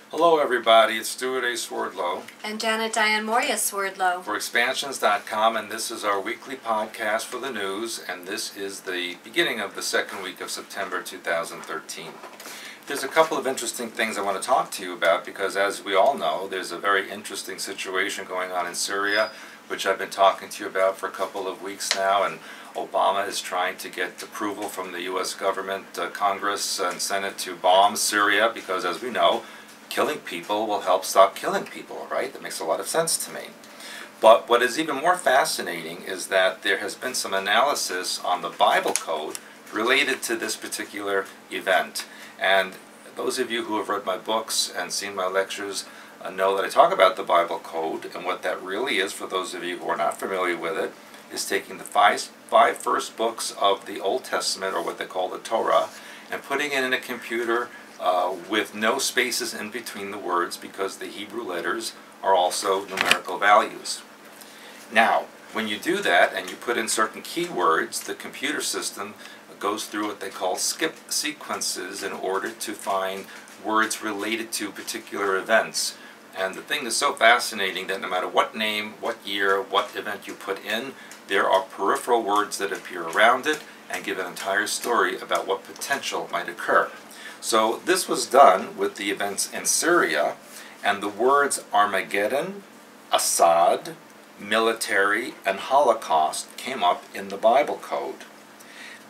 Hello everybody, it's Stewart A. Swerdlow and Janet Diane Moria Swerdlow for expansions.com, and this is our weekly podcast for the news, and this is the beginning of the second week of September 2013. There's a couple of interesting things I want to talk to you about because, as we all know, there's a very interesting situation going on in Syria, which I've been talking to you about for a couple of weeks now, and Obama is trying to get approval from the U.S. government, Congress, and Senate to bomb Syria because, as we know, killing people will help stop killing people, right? That makes a lot of sense to me. But what is even more fascinating is that there has been some analysis on the Bible code related to this particular event. And those of you who have read my books and seen my lectures know that I talk about the Bible code, and what that really is, for those of you who are not familiar with it, is taking the five first books of the Old Testament, or what they call the Torah, and putting it in a computer with no spaces in between the words, because the Hebrew letters are also numerical values. Now, when you do that and you put in certain keywords, the computer system goes through what they call skip sequences in order to find words related to particular events. And the thing is so fascinating that no matter what name, what year, what event you put in, there are peripheral words that appear around it and give an entire story about what potential might occur. So this was done with the events in Syria, and the words Armageddon, Assad, military, and Holocaust came up in the Bible code.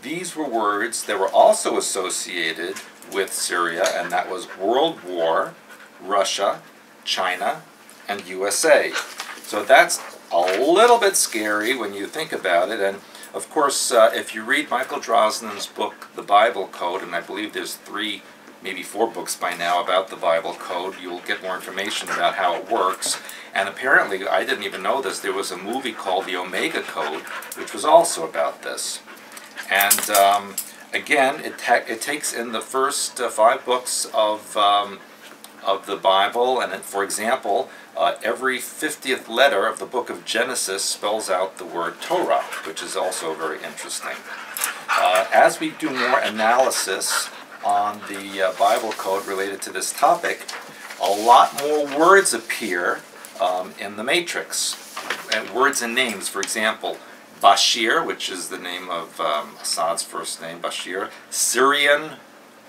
These were words that were also associated with Syria, and that was World War, Russia, China, and USA. So that's a little bit scary when you think about it. And of course, if you read Michael Drosnin's book, The Bible Code, and I believe there's 3, maybe 4 books by now about the Bible Code, you'll get more information about how it works. And apparently, I didn't even know this, there was a movie called The Omega Code, which was also about this. And again, it takes in the first 5 books of the Bible, and for example, every 50th letter of the book of Genesis spells out the word Torah, which is also very interesting. As we do more analysis on the Bible code related to this topic, a lot more words appear in the matrix. And words and names, for example, Bashir, which is the name of Assad's first name, Bashir, Syrian,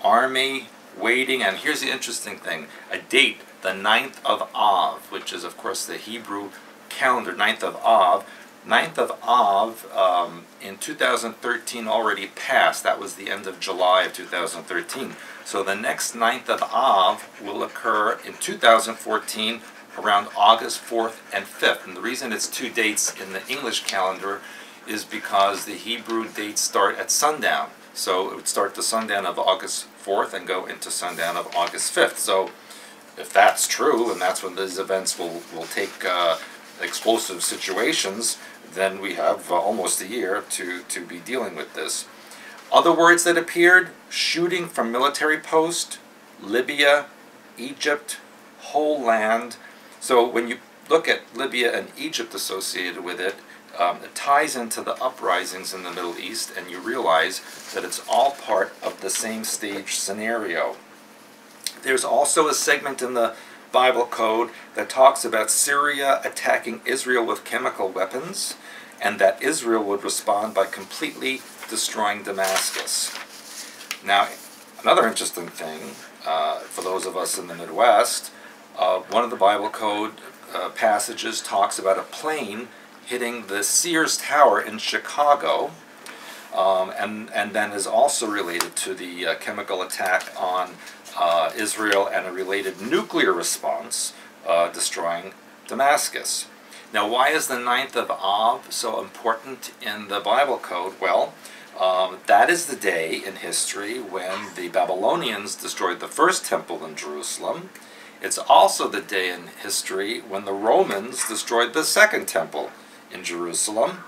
army, waiting, and here's the interesting thing, a date, the 9th of Av, which is of course the Hebrew calendar, 9th of Av. 9th of Av in 2013 already passed. That was the end of July of 2013. So the next 9th of Av will occur in 2014 around August 4th and 5th. And the reason it's 2 dates in the English calendar is because the Hebrew dates start at sundown. So it would start the sundown of August 4th and go into sundown of August 5th. So if that's true, and that's when these events will take explosive situations, then we have almost a year to be dealing with this. Other words that appeared: shooting from military post, Libya, Egypt, whole land. So when you look at Libya and Egypt associated with it, it ties into the uprisings in the Middle East, and you realize that it's all part of the same stage scenario. There's also a segment in the Bible code that talks about Syria attacking Israel with chemical weapons, and that Israel would respond by completely destroying Damascus. Now, another interesting thing for those of us in the Midwest, one of the Bible code passages talks about a plane hitting the Sears Tower in Chicago, and then is also related to the chemical attack on Israel and a related nuclear response destroying Damascus. Now, why is the 9th of Av so important in the Bible code? Well, that is the day in history when the Babylonians destroyed the first temple in Jerusalem. It's also the day in history when the Romans destroyed the second temple in Jerusalem,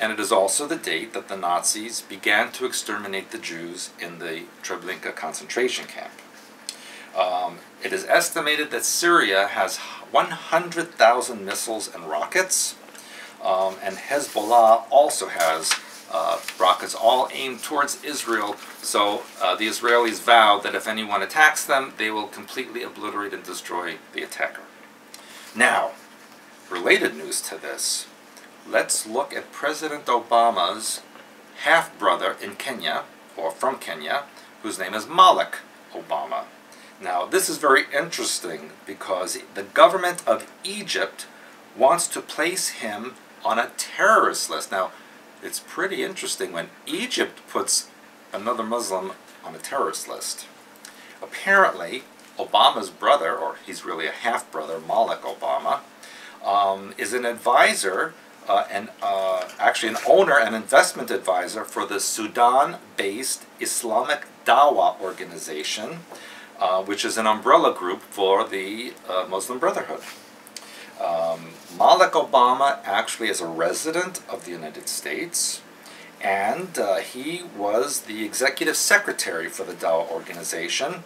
and it is also the date that the Nazis began to exterminate the Jews in the Treblinka concentration camp. It is estimated that Syria has 100,000 missiles and rockets, and Hezbollah also has rockets all aimed towards Israel. So the Israelis vow that if anyone attacks them, they will completely obliterate and destroy the attacker. Now, related news to this, let's look at President Obama's half-brother in Kenya, or from Kenya, whose name is Malik Obama. Now, this is very interesting because the government of Egypt wants to place him on a terrorist list. Now, it's pretty interesting when Egypt puts another Muslim on a terrorist list. Apparently, Obama's brother, or he's really a half-brother, Malik Obama, is an advisor, actually an owner and investment advisor for the Sudan-based Islamic Dawah organization, which is an umbrella group for the Muslim Brotherhood. Malik Obama actually is a resident of the United States, and he was the executive secretary for the Dawah organization,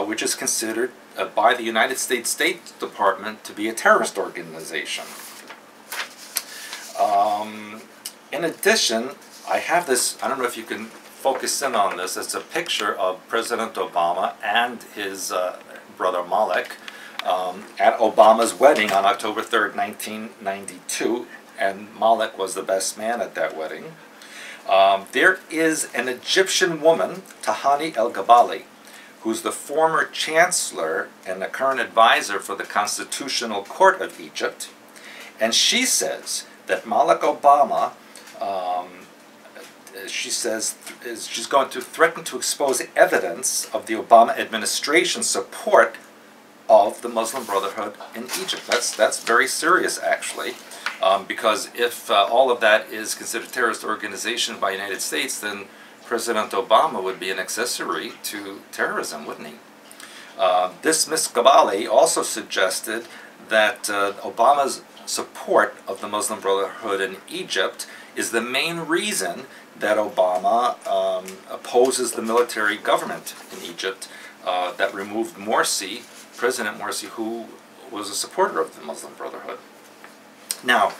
which is considered by the United States State Department to be a terrorist organization. In addition, I have this, I don't know if you can focus in on this, it's a picture of President Obama and his brother Malik at Obama's wedding on October 3rd, 1992, and Malik was the best man at that wedding. There is an Egyptian woman, Tahani El-Gabali, who's the former chancellor and the current advisor for the Constitutional Court of Egypt, and she says that Malik Obama, she says, she's going to threaten to expose evidence of the Obama administration's support of the Muslim Brotherhood in Egypt. That's very serious, actually, because if all of that is considered a terrorist organization by the United States, then President Obama would be an accessory to terrorism, wouldn't he? This Ms. Gabali also suggested that Obama's support of the Muslim Brotherhood in Egypt is the main reason that Obama opposes the military government in Egypt that removed Morsi, President Morsi, who was a supporter of the Muslim Brotherhood. Now,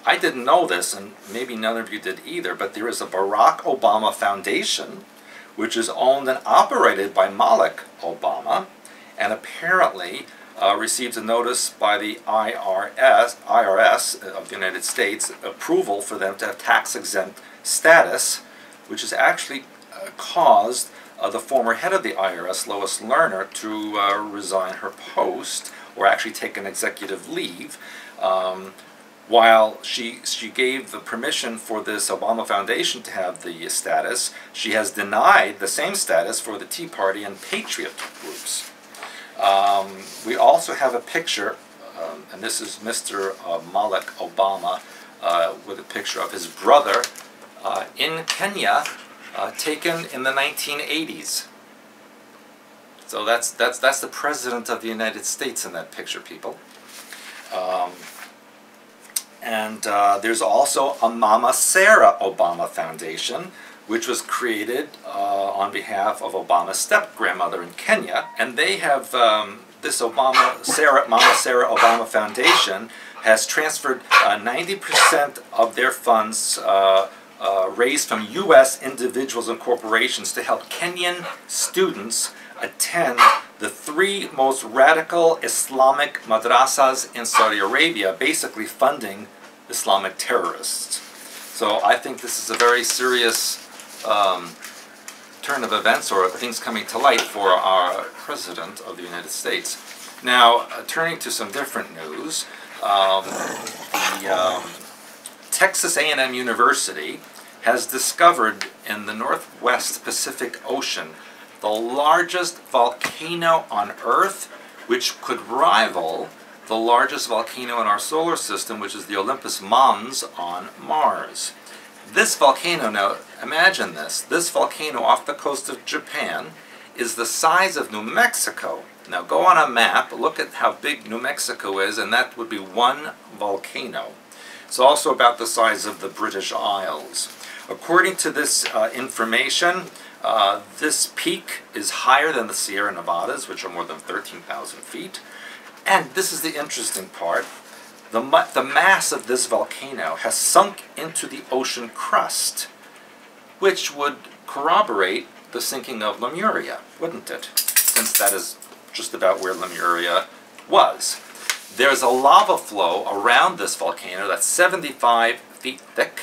I didn't know this, and maybe none of you did either, but there is a Barack Obama Foundation, which is owned and operated by Malik Obama, and apparently received a notice by the IRS of the United States, approval for them to have tax-exempt status, which has actually caused the former head of the IRS, Lois Lerner, to resign her post, or actually take an executive leave, while she gave the permission for this Obama Foundation to have the status. She has denied the same status for the Tea Party and Patriot groups. We also have a picture, and this is Mr. Malik Obama with a picture of his brother in Kenya, taken in the 1980s. So that's the President of the United States in that picture, people. There's also a Mama Sarah Obama Foundation, which was created on behalf of Obama's step-grandmother in Kenya. And they have, this Mama Sarah Obama Foundation has transferred 90% of their funds raised from U.S. individuals and corporations to help Kenyan students attend the 3 most radical Islamic madrasas in Saudi Arabia, basically funding Islamic terrorists. So I think this is a very serious turn of events, or things coming to light for our President of the United States. Now, turning to some different news, Texas A&M University has discovered in the Northwest Pacific Ocean the largest volcano on Earth, which could rival the largest volcano in our solar system, which is the Olympus Mons on Mars. This volcano, now imagine this volcano off the coast of Japan is the size of New Mexico. Now go on a map, look at how big New Mexico is, and that would be one volcano. It's also about the size of the British Isles. According to this information, this peak is higher than the Sierra Nevadas, which are more than 13,000 feet. And this is the interesting part. The mass of this volcano has sunk into the ocean crust, which would corroborate the sinking of Lemuria, wouldn't it? Since that is just about where Lemuria was. There's a lava flow around this volcano that's 75 feet thick,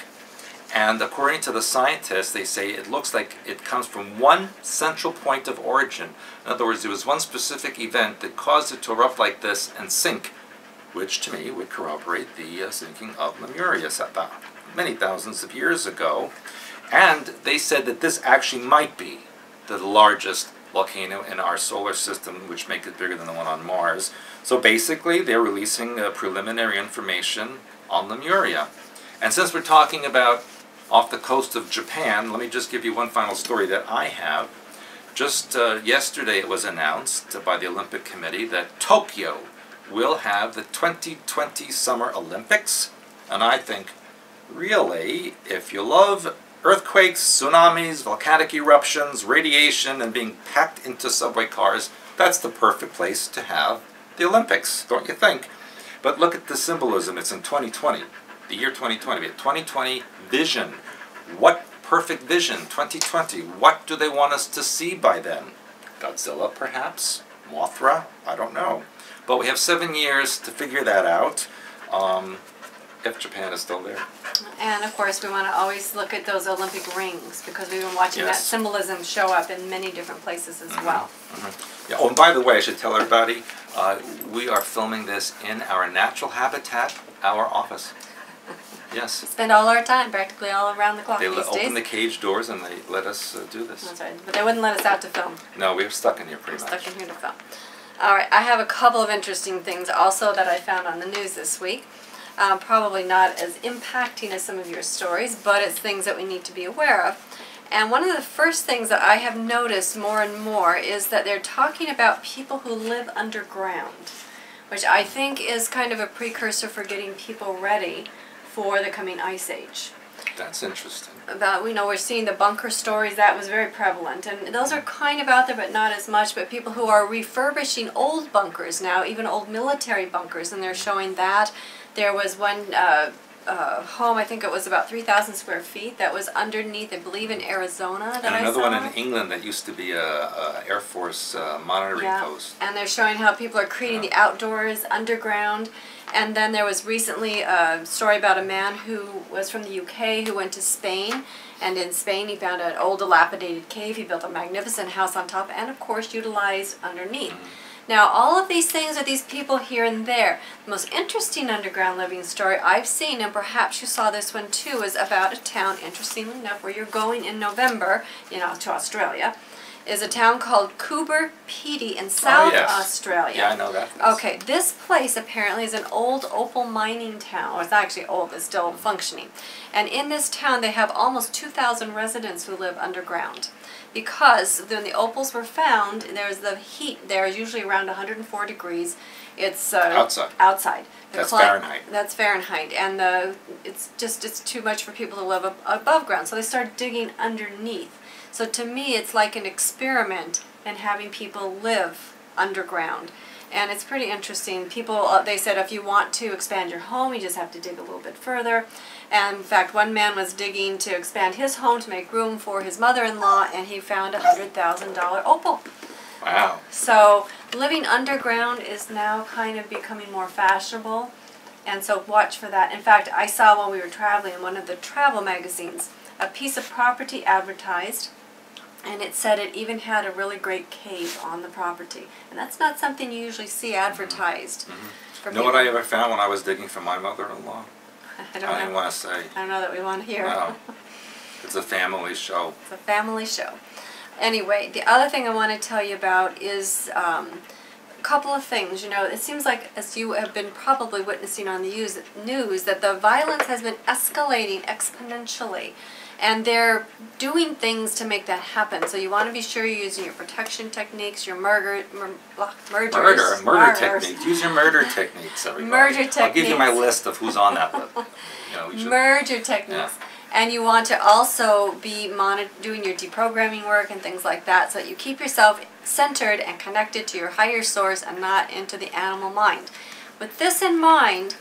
and according to the scientists, they say it looks like it comes from one central point of origin. In other words, there was one specific event that caused it to erupt like this and sink, which to me would corroborate the sinking of Lemuria about many thousands of years ago. And they said that this actually might be the largest volcano in our solar system, which makes it bigger than the one on Mars. So basically, they're releasing preliminary information on Lemuria. And since we're talking about off the coast of Japan, let me just give you one final story that I have. Just yesterday it was announced by the Olympic Committee that Tokyo will have the 2020 Summer Olympics. And I think, really, if you love earthquakes, tsunamis, volcanic eruptions, radiation, and being packed into subway cars, that's the perfect place to have the Olympics, don't you think? But look at the symbolism. It's in 2020, the year 2020. We have 2020 vision. What perfect vision? 2020. What do they want us to see by then? Godzilla, perhaps? Mothra? I don't know. But we have 7 years to figure that out. If Japan is still there. And of course, we want to always look at those Olympic rings, because we've been watching that symbolism show up in many different places as well. Yeah. Oh, and by the way, I should tell everybody, we are filming this in our natural habitat, our office. Yes. We spend all our time, practically all around the clock They these days. open the cage doors and they let us do this. That's right, but they wouldn't let us out to film. No, we're stuck in here pretty much. Stuck in here to film. All right, I have a couple of interesting things also that I found on the news this week. Probably not as impacting as some of your stories, but it's things that we need to be aware of. And one of the first things that I have noticed more and more is that they're talking about people who live underground, which I think is kind of a precursor for getting people ready for the coming ice age. That's interesting. We're seeing the bunker stories. That was very prevalent, and those are kind of out there, but not as much. But people who are refurbishing old bunkers now, even old military bunkers, and they're showing that. There was one home, I think it was about 3,000 square feet, that was underneath, I believe, in Arizona. And another one in England that used to be a Air Force monitoring post. And they're showing how people are creating the outdoors underground. And then there was recently a story about a man who was from the UK who went to Spain. And in Spain he found an old dilapidated cave. He built a magnificent house on top and, of course, utilized underneath. Now, all of these things are these people here and there. The most interesting underground living story I've seen, and perhaps you saw this one too, is about a town, interestingly enough, where you're going in November, to Australia, is a town called Coober Pedy in South Australia. Yeah, I know that place. Okay, this place apparently is an old opal mining town. Well, it's actually old, it's still functioning. And in this town they have almost 2,000 residents who live underground. Because when the opals were found, there's the heat there is usually around 104 degrees. It's outside. Outside. That's Fahrenheit. That's Fahrenheit, and it's too much for people to live above ground. So they start digging underneath. So to me, it's like an experiment in having people live underground. And it's pretty interesting. People, they said if you want to expand your home, you just have to dig a little bit further. And in fact, one man was digging to expand his home to make room for his mother-in-law, and he found a $100,000 opal. Wow. So living underground is now kind of becoming more fashionable. And so watch for that. In fact, I saw while we were traveling in one of the travel magazines, a piece of property advertised. And it said it even had a really great cave on the property. And that's not something you usually see advertised. You know what I ever found when I was digging for my mother-in-law? I don't even want to say. I don't know that we want to hear. No. It's a family show. It's a family show. Anyway, the other thing I want to tell you about is a couple of things. It seems like, as you have been probably witnessing on the news, that the violence has been escalating exponentially. And they're doing things to make that happen. So you want to be sure you're using your protection techniques, your murder techniques. Use your murder techniques, everybody. Murder techniques. I'll give you my list of who's on that list. Murder techniques. Yeah. And you want to also be doing your deprogramming work and things like that, so that you keep yourself centered and connected to your higher source and not into the animal mind. With this in mind,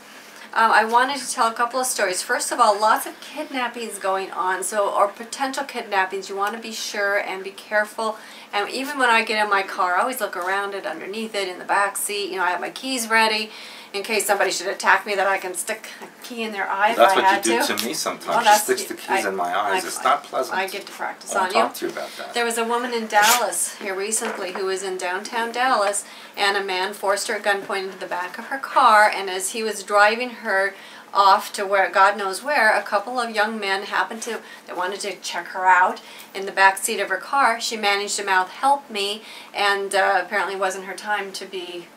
I wanted to tell a couple of stories. First of all, lots of kidnappings going on, or potential kidnappings. You want to be sure and be careful. And even when I get in my car, I always look around it, underneath it, in the back seat. You know, I have my keys ready in case somebody should attack me, that I can stick a key in their eye if I had to. That's what you do to me sometimes. She sticks the keys in my eyes. It's not pleasant. I get to practice on you. I'll talk to you about that. There was a woman in Dallas here recently who was in downtown Dallas, and a man forced her at gunpoint into the back of her car, and as he was driving her off to where, God knows where, a couple of young men they wanted to check her out in the back seat of her car. She managed to mouth, "Help me," and apparently it wasn't her time to be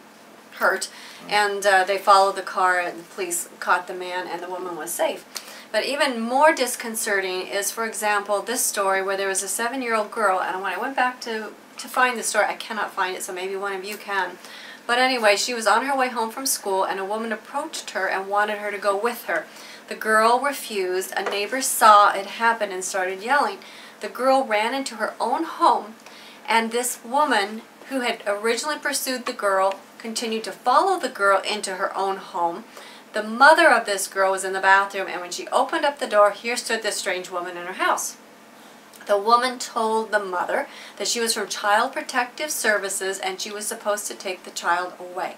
hurt. And they followed the car, and the police caught the man, and the woman was safe. But even more disconcerting is, for example, this story where there was a 7-year-old girl, and when I went back to find the story, I cannot find it, so maybe one of you can. But anyway, she was on her way home from school, and a woman approached her and wanted her to go with her. The girl refused. A neighbor saw it happen and started yelling. The girl ran into her own home, and this woman, who had originally pursued the girl, continued to follow the girl into her own home. The mother of this girl was in the bathroom, and when she opened up the door, here stood this strange woman in her house. The woman told the mother that she was from Child Protective Services and she was supposed to take the child away.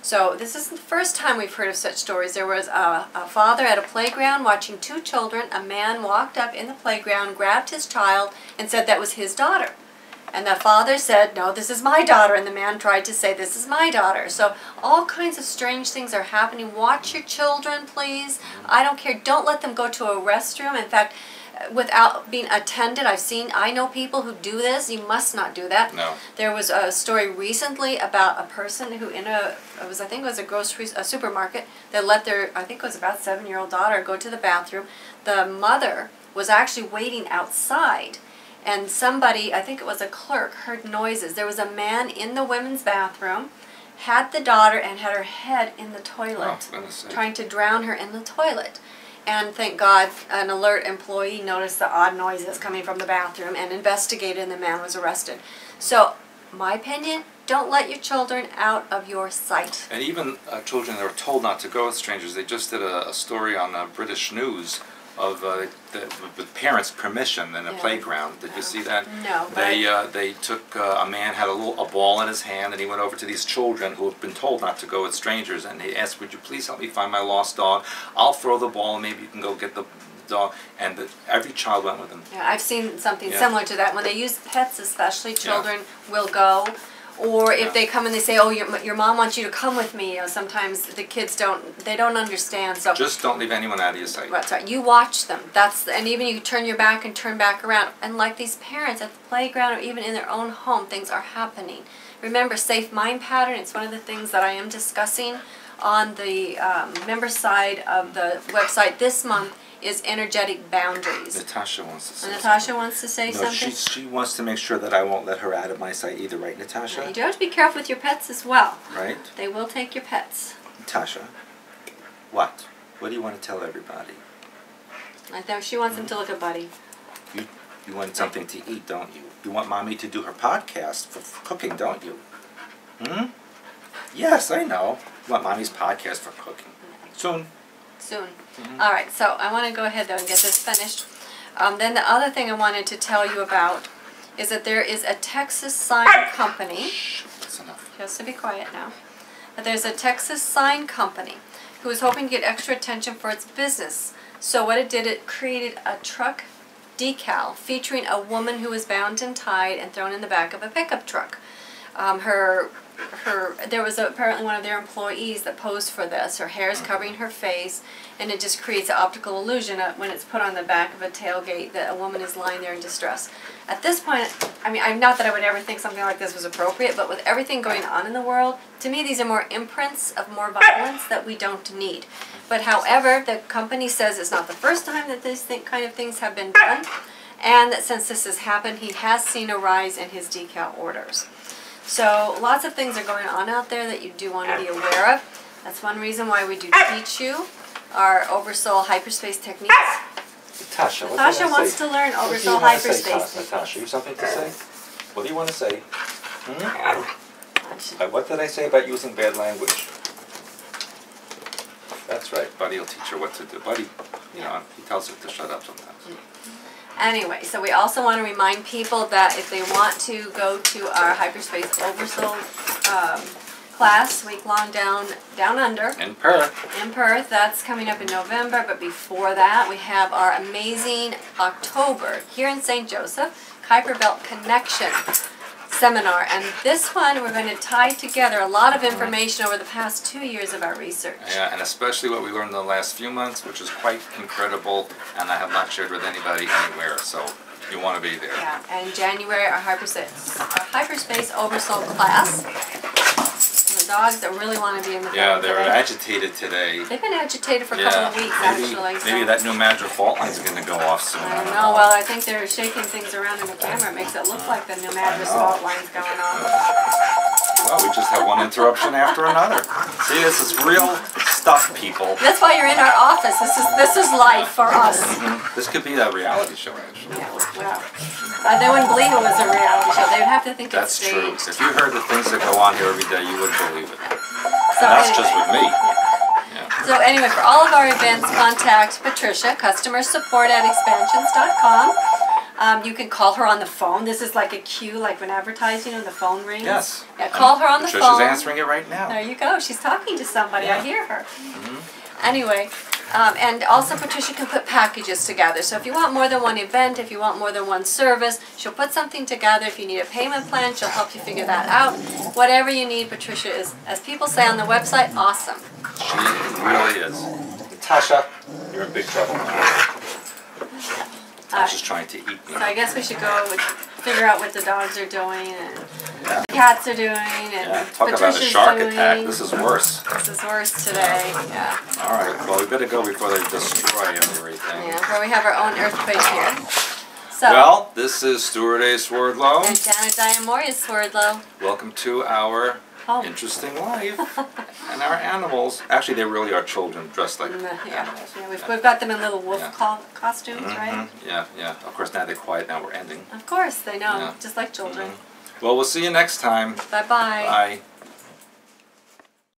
So this isn't the first time we've heard of such stories. There was a father at a playground watching 2 children. A man walked up in the playground, grabbed his child, and said that was his daughter. And the father said, "No, this is my daughter." And the man tried to say, "This is my daughter." So all kinds of strange things are happening. Watch your children, please. I don't care. Don't let them go to a restroom. In fact, without being attended, I know people who do this. You must not do that. No. There was a story recently about a person who I think it was a supermarket, that let their, I think it was about 7-year-old daughter go to the bathroom. The mother was actually waiting outside, and somebody, I think it was a clerk, heard noises. There was a man in the women's bathroom, had the daughter, and had her head in the toilet, trying to drown her in the toilet. And thank God, an alert employee noticed the odd noises coming from the bathroom and investigated, and the man was arrested. So, my opinion, don't let your children out of your sight. And even children that are told not to go with strangers. They just did a story on British News of with parents' permission in a playground. Did you see that? No. They took a man had a ball in his hand, and he went over to these children who have been told not to go with strangers, and he asked, "Would you please help me find my lost dog? I'll throw the ball, and maybe you can go get the dog." And every child went with him. Yeah, I've seen something similar to that. When they use pets, especially, children will go. Or if they come and they say, "Oh, your mom wants you to come with me," sometimes the kids don't understand. So just don't leave anyone out of your sight. That's right. You watch them. And even you turn your back and turn back around. And like these parents at the playground or even in their own home, things are happening. Remember, safe mind pattern. It's one of the things that I am discussing on the member side of the website this month. Is energetic boundaries. Natascha wants to say Natascha wants to say something? She wants to make sure that I won't let her out of my sight either, right, Natascha? You do have to be careful with your pets as well. Right? They will take your pets. Natascha, what? What do you want to tell everybody? I know she wants them to look at Buddy. You want something to eat, don't you? You want Mommy to do her podcast for cooking, don't you? Yes, I know. You want Mommy's podcast for cooking. Soon. All right, so I want to go ahead, though, and get this finished. Then the other thing I wanted to tell you about is that there is a Texas sign company. Shh, that's enough. Just to be quiet now. But there's a Texas sign company who is hoping to get extra attention for its business. So what it did, it created a truck decal featuring a woman who was bound and tied and thrown in the back of a pickup truck. There was apparently one of their employees that posed for this. Her hair is covering her face, and it just creates an optical illusion when it's put on the back of a tailgate that a woman is lying there in distress. At this point, I mean, not that I would ever think something like this was appropriate, but with everything going on in the world, to me these are more imprints of more violence that we don't need. But however, the company says it's not the first time that these kind of things have been done, and that since this has happened, he has seen a rise in his decal orders. So lots of things are going on out there that you do want to be aware of. That's one reason why we do teach you our oversoul hyperspace techniques. Natascha, Natascha wants to learn oversoul hyperspace techniques. Natascha, you have something to say? What do you want to say? What did I say about using bad language? That's right. Buddy will teach her what to do. Buddy, you know, he tells her to shut up sometimes. Anyway, so we also want to remind people that if they want to go to our Hyperspace Oversoul class, week-long down under. In Perth. In Perth, that's coming up in November, but before that we have our amazing October here in St. Joseph, Kuiper Belt Connection seminar. And this one we're going to tie together a lot of information over the past 2 years of our research. Yeah, and especially what we learned in the last few months, which is quite incredible, and I have not shared with anybody anywhere, so you want to be there. Yeah, and in January our Hyperspace Oversoul class. The dogs that really want to be in the Yeah, field they were today. agitated today. They've been agitated for a couple of weeks, actually. Maybe that new Madra fault line's going to go off soon. I don't know. Well, I think they're shaking things around in the camera. It makes it look like the new Madras fault line's going on. Well, we just have one interruption after another. See, this is real stuff, people. That's why you're in our office. This is life for us. This could be a reality show, actually. Yeah, well, they wouldn't believe it was a reality show. They'd have to think it's That's true. staged. If you heard the things that go on here every day, you wouldn't believe it. So That's anyway. just with me. So anyway, for all of our events, contact Patricia, customersupport@expansions.com. You can call her on the phone. This is like a cue, like when advertising, the phone rings. Yes. Yeah, call her on the phone. Patricia's answering it right now. There you go. She's talking to somebody. Yeah. I hear her. Anyway, and also Patricia can put packages together. So if you want more than one event, if you want more than one service, she'll put something together. If you need a payment plan, she'll help you figure that out. Whatever you need, Patricia is, as people say on the website, awesome. She really is. Natascha, you're in big trouble now. Natascha's trying to eat me. So I guess we should go with, figure out what the dogs are doing and the cats are doing and Yeah, talk about a Patricia's shark doing. attack. This is worse. This is worse today. Yeah. All right. Well, we better go before they destroy everything. Yeah. Well, we have our own earthquake here. So. Well, this is Stewart A. Swerdlow. And Janet Diane Moria Swerdlow. Welcome to our home. Interesting life and our animals. Actually, they really are children dressed like Yeah, animals. yeah, we've got them in little wolf Yeah. costumes, right? Yeah, yeah. Of course, now they're quiet. Now we're ending. Of course, they know, Yeah. just like children. Well, we'll see you next time. Bye-bye. Bye.